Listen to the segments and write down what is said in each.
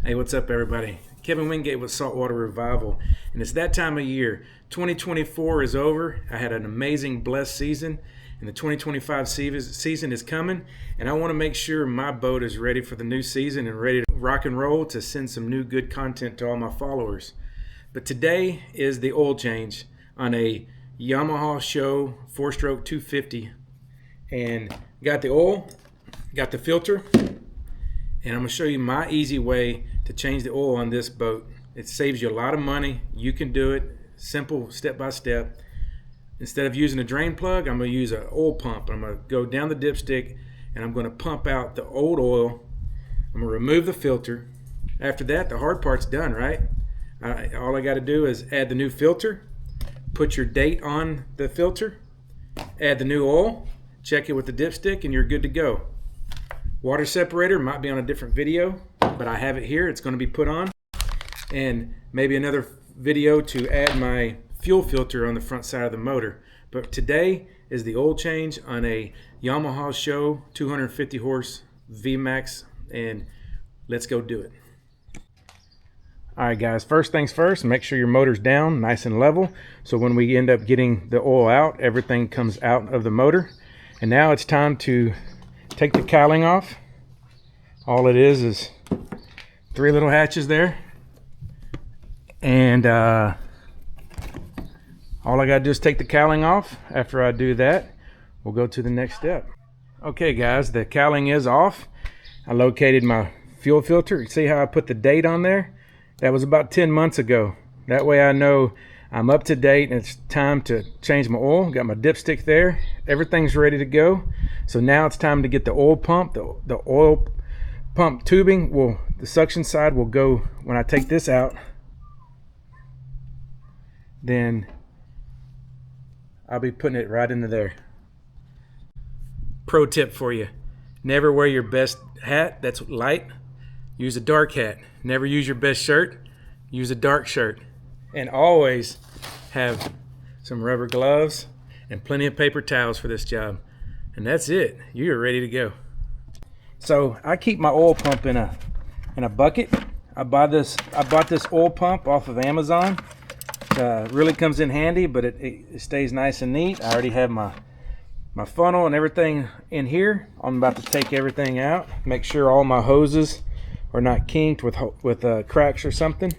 Hey, what's up, everybody? Kevin Wingate with Saltwater Revival, and it's that time of year. 2024 is over. I had an amazing, blessed season, and the 2025 season is coming, and I want to make sure my boat is ready for the new season and ready to rock and roll to send some new good content to all my followers. But today is the oil change on a Yamaha SHO 4-stroke 250, and got the oil, got the filter, and I'm going to show you my easy way to change the oil on this boat. It saves you a lot of money. You can do it simple, step by step. Instead of using a drain plug, I'm going to use an oil pump. I'm going to go down the dipstick and I'm going to pump out the old oil. I'm going to remove the filter. After that, the hard part's done, right? All I got to do is add the new filter, put your date on the filter, add the new oil, check it with the dipstick, and you're good to go. Water separator might be on a different video, but I have it here. It's going to be put on. And maybe another video to add my fuel filter on the front side of the motor. But today is the oil change on a Yamaha SHO 250 horse VMAX, and let's go do it. All right, guys, first things first, make sure your motor's down nice and level, so when we end up getting the oil out, everything comes out of the motor. And now it's time to take the cowling off. All it is 3 little hatches there, and all I gotta do is take the cowling off. After I do that, we'll go to the next step. Okay, guys, the cowling is off. I located my fuel filter. See how I put the date on there? That was about 10 months ago. That way I know I'm up to date and it's time to change my oil. Got my dipstick there. Everything's ready to go. So now it's time to get the oil pump. The oil pump tubing the suction side will go when I take this out. Then I'll be putting it right into there. Pro tip for you. Never wear your best hat that's light. Use a dark hat. Never use your best shirt. Use a dark shirt. And always have some rubber gloves and plenty of paper towels for this job. And that's it. You're ready to go. So I keep my oil pump in a bucket. I bought this oil pump off of Amazon. It really comes in handy, but it stays nice and neat. I already have my funnel and everything in here. I'm about to take everything out. Make sure all my hoses are not kinked with cracks or something.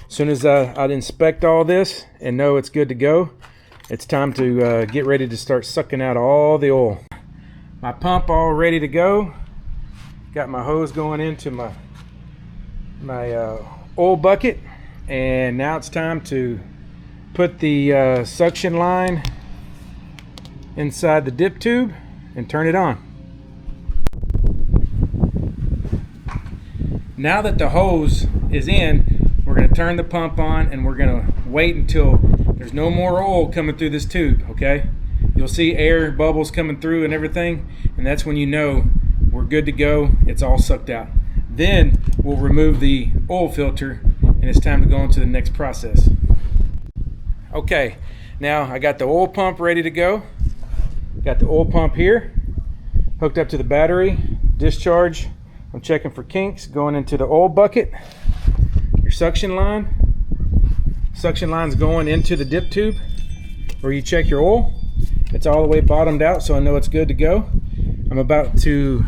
As soon as I'd inspect all this and know it's good to go, it's time to get ready to start sucking out all the oil. My pump all ready to go. Got my hose going into my oil bucket, and now it's time to put the suction line inside the dip tube and turn it on. Now that the hose is in, we're going to turn the pump on and we're going to wait until there's no more oil coming through this tube, okay? You'll see air bubbles coming through and everything, and that's when you know we're good to go. It's all sucked out. Then we'll remove the oil filter and it's time to go into the next process. Okay, now I got the oil pump ready to go. Got the oil pump here, hooked up to the battery, discharge. I'm checking for kinks, going into the oil bucket. Your suction line's going into the dip tube where you check your oil. It's all the way bottomed out, so I know it's good to go. I'm about to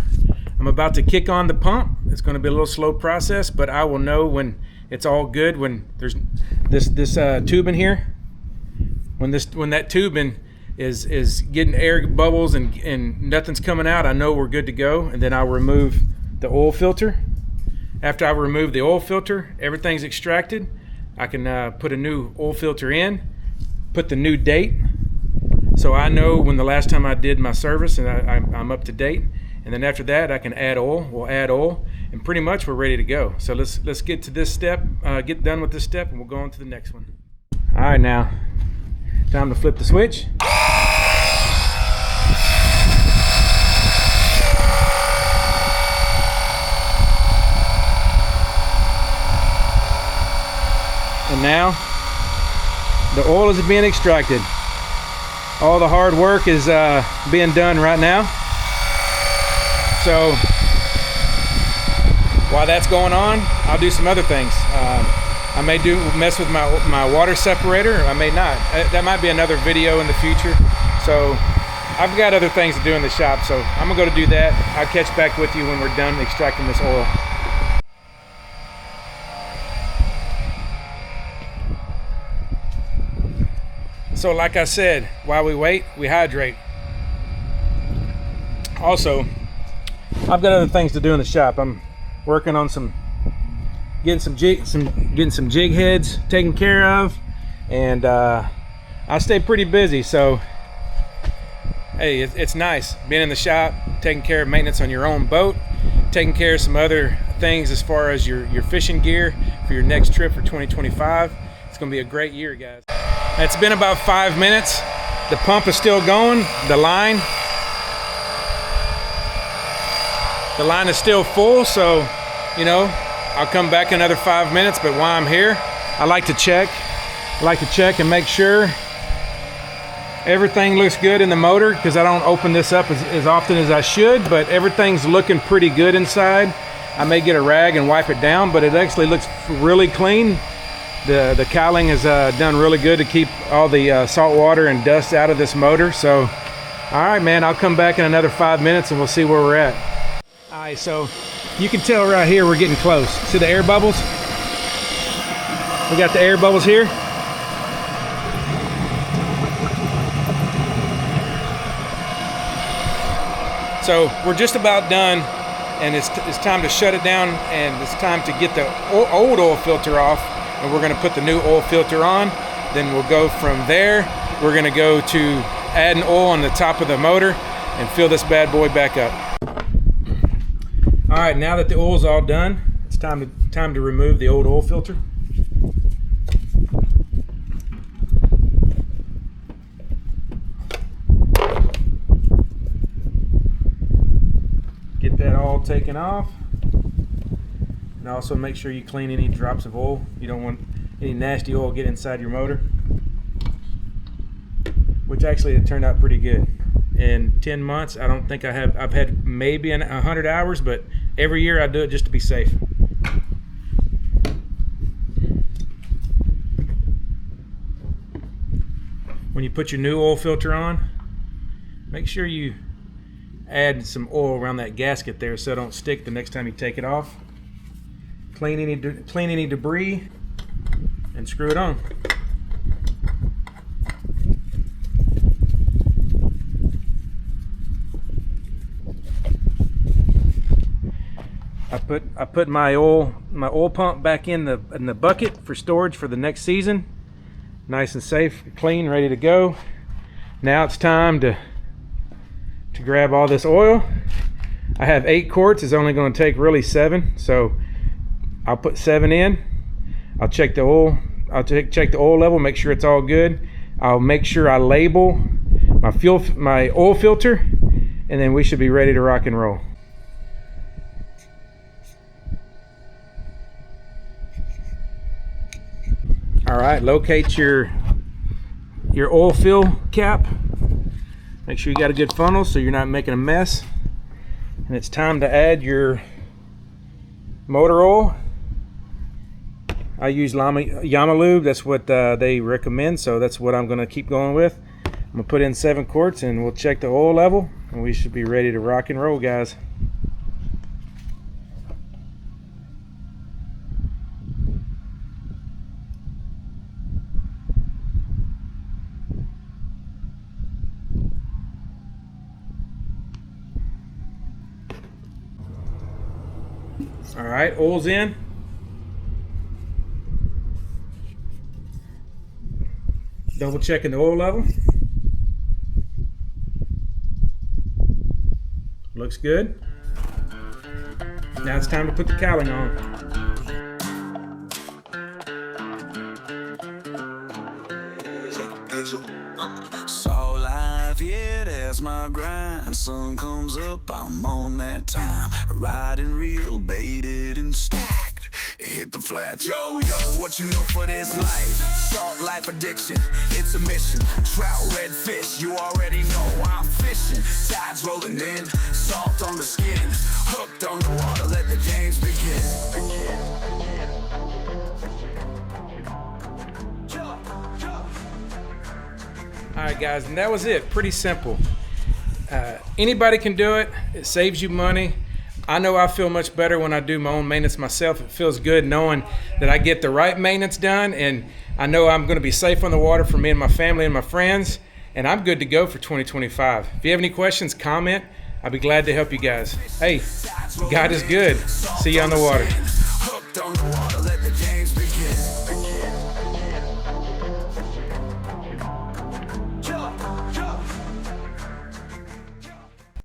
kick on the pump. It's going to be a little slow process, but I will know when it's all good, when there's this tubing here. When that tubing is getting air bubbles and nothing's coming out, I know we're good to go, and then I'll remove the oil filter. After I remove the oil filter, everything's extracted. I can put a new oil filter in, put the new date, so I know when the last time I did my service and I'm up to date. And then after that, I can add oil. We'll add oil, and pretty much we're ready to go. So let's get to this step, get done with this step, and we'll go on to the next one. All right, now time to flip the switch. And now the oil is being extracted. All the hard work is being done right now. So while that's going on, I'll do some other things. I may mess with my water separator, or I may not. That might be another video in the future. So I've got other things to do in the shop, so I'm gonna go to do that. I'll catch back with you when we're done extracting this oil. So like I said, while we wait, we hydrate. Also, I've got other things to do in the shop. I'm working on getting some jig heads taken care of, and I stay pretty busy. So hey, it's nice being in the shop, taking care of maintenance on your own boat, taking care of some other things as far as your fishing gear for your next trip for 2025. It's gonna be a great year, guys. It's been about 5 minutes. The pump is still going. The line is still full, so you know, I'll come back another 5 minutes. But while I'm here, I like to check and make sure everything looks good in the motor, because I don't open this up as often as I should, but everything's looking pretty good inside. I may get a rag and wipe it down, but it actually looks really clean. The cowling has done really good to keep all the salt water and dust out of this motor. So all right, man, I'll come back in another 5 minutes and we'll see where we're at. All right, so you can tell right here we're getting close. See the air bubbles? We got the air bubbles here. So we're just about done, and it's time to shut it down, and it's time to get the old oil filter off, and we're going to put the new oil filter on. Then we'll go from there. We're going to go to adding oil on the top of the motor and fill this bad boy back up. All right, now that the oil's all done, it's time to remove the old oil filter. Get that all taken off, and also make sure you clean any drops of oil. You don't want any nasty oil get inside your motor, which actually it turned out pretty good. In 10 months, I don't think I've had maybe 100 hours, but every year I do it just to be safe. When you put your new oil filter on, make sure you add some oil around that gasket there so it don't stick the next time you take it off. Clean any debris and screw it on. I put my oil pump back in the bucket for storage for the next season. Nice and safe, clean, ready to go. Now it's time to grab all this oil. I have 8 quarts. It's only going to take really 7, so I'll put 7 in. I'll check the oil. I'll check the oil level, make sure it's all good. I'll make sure I label my oil filter, and then we should be ready to rock and roll. All right, locate your oil fill cap. Make sure you got a good funnel so you're not making a mess. And it's time to add your motor oil. I use Yamaha. That's what they recommend, so that's what I'm going to keep going with. I'm going to put in 7 quarts, and we'll check the oil level, and we should be ready to rock and roll, guys. All right, oil's in. Double checking the oil level. Looks good. Now it's time to put the cowling on. So life, yeah, that's my grind. Sun comes up, I'm on that time. Riding real, baited and stacked. Hit the flat. Yo, what you know for this life? Salt life addiction, it's a mission. Trout, redfish, you already know I'm fishing. Tides rolling in, salt on the skin. Hooked on the water, let the games begin. All right, guys, and that was it. Pretty simple. Anybody can do it. It saves you money. I know I feel much better when I do my own maintenance myself. It feels good knowing that I get the right maintenance done, and I know I'm going to be safe on the water for me and my family and my friends, and I'm good to go for 2025. If you have any questions, comment. I'll be glad to help you guys. Hey, God is good. See you on the water. Hooked on the water, let the games begin.